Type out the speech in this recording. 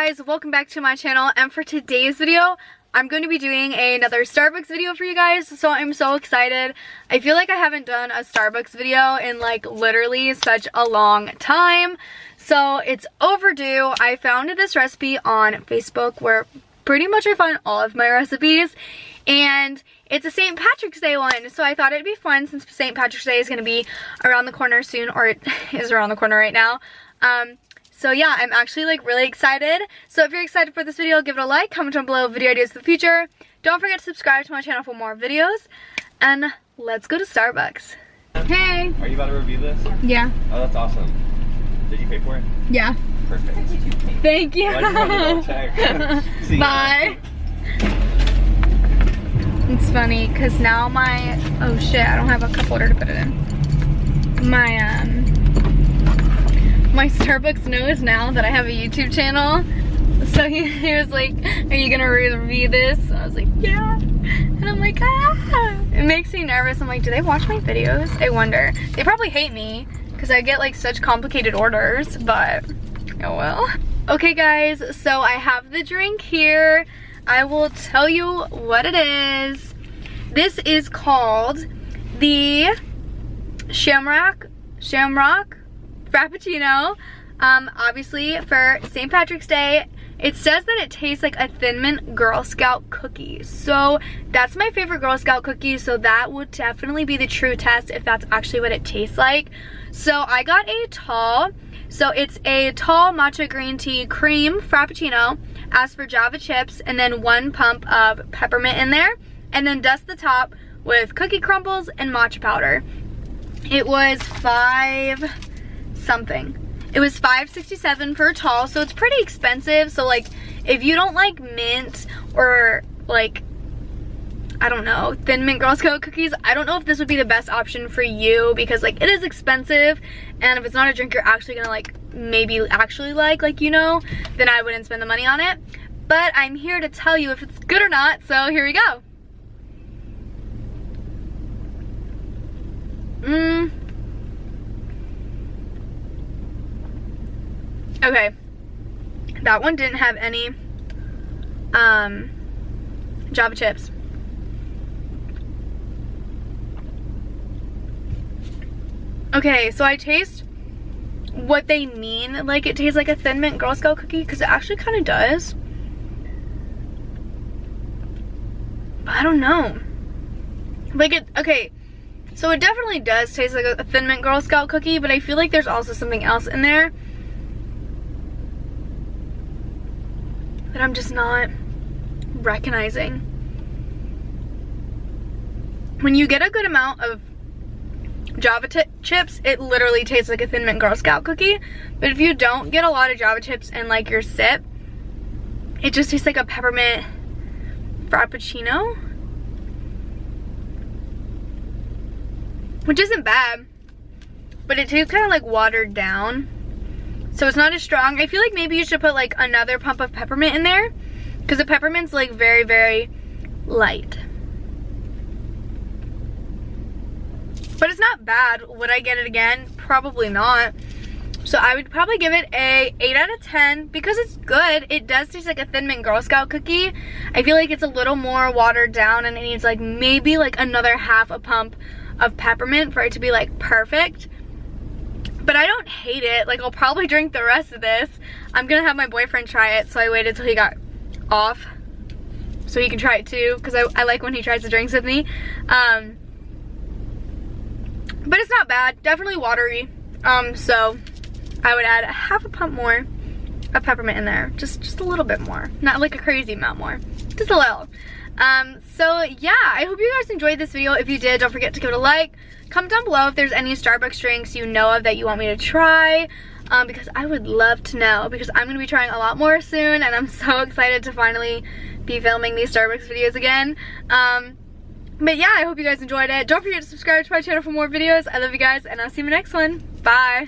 guys, welcome back to my channel, and for today's video I'm going to be doing another Starbucks video for you guys. So I'm so excited. I feel like I haven't done a Starbucks video in like literally such a long time, so it's overdue. I found this recipe on Facebook where pretty much I find all of my recipes, and it's a St. Patrick's Day one, so I thought it'd be fun since St. Patrick's Day is going to be around the corner soon, or it is around the corner right now. So yeah, I'm actually like really excited. So if you're excited for this video, give it a like, comment down below video ideas for the future. Don't forget to subscribe to my channel for more videos, and let's go to Starbucks. Hey! Are you about to review this? Yeah. Oh, that's awesome. Did you pay for it? Yeah. Perfect. Thank you. See Bye. It's funny because now my, oh shit, I don't have a cup holder to put it in. My Starbucks knows now that I have a YouTube channel. So he was like, are you gonna review this? And I was like, yeah. And I'm like, ah. It makes me nervous. I'm like, do they watch my videos? I wonder. They probably hate me because I get like such complicated orders, but oh well. Okay guys, so I have the drink here. I will tell you what it is. This is called the Shamrock Frappuccino. Obviously for St. Patrick's Day. It says that it tastes like a Thin Mint Girl Scout cookie. So that's my favorite Girl Scout cookie, so that would definitely be the true test if that's actually what it tastes like. So I got a tall. So it's a tall matcha green tea cream Frappuccino. Ask for Java chips and then 1 pump of peppermint in there. And then dust the top with cookie crumbles and matcha powder. It was $5 something. It was $5.67 for a tall, so it's pretty expensive. So like if you don't like mint or like, I don't know, Thin Mint Girl Scout cookies, I don't know if this would be the best option for you because like it is expensive, and if it's not a drink you're actually gonna like maybe actually like you know, then I wouldn't spend the money on it. But I'm here to tell you if it's good or not, so here we go. Okay, that one didn't have any Java chips. Okay, so I taste what they mean, like it tastes like a Thin Mint Girl Scout cookie, because it actually kind of does. But I don't know. Like it, okay, so it definitely does taste like a Thin Mint Girl Scout cookie, but I feel like there's also something else in there that I'm just not recognizing. When you get a good amount of Java chips, it literally tastes like a Thin Mint Girl Scout cookie. But if you don't get a lot of Java chips in like your sip, it just tastes like a peppermint Frappuccino, which isn't bad, but it tastes kind of like watered down. So it's not as strong. I feel like maybe you should put like another pump of peppermint in there, because the peppermint's like very, very light. But it's not bad. Would I get it again? Probably not. So I would probably give it a 8 out of 10 because it's good. It does taste like a Thin Mint Girl Scout cookie. I feel like it's a little more watered down, and it needs like maybe like another half a pump of peppermint for it to be like perfect. But I don't hate it. Like I'll probably drink the rest of this. I'm gonna have my boyfriend try it, so I waited till he got off so he can try it too, because I like when he tries the drinks with me. But it's not bad. Definitely watery. So I would add a half a pump more of peppermint in there. Just a little bit more. Not like a crazy amount more. Just a little. So yeah, I hope you guys enjoyed this video. If you did, don't forget to give it a like. Comment down below if there's any Starbucks drinks you know of that you want me to try, because I would love to know, because I'm going to be trying a lot more soon, and I'm so excited to finally be filming these Starbucks videos again. But yeah, I hope you guys enjoyed it. Don't forget to subscribe to my channel for more videos. I love you guys, and I'll see you in the next one. Bye!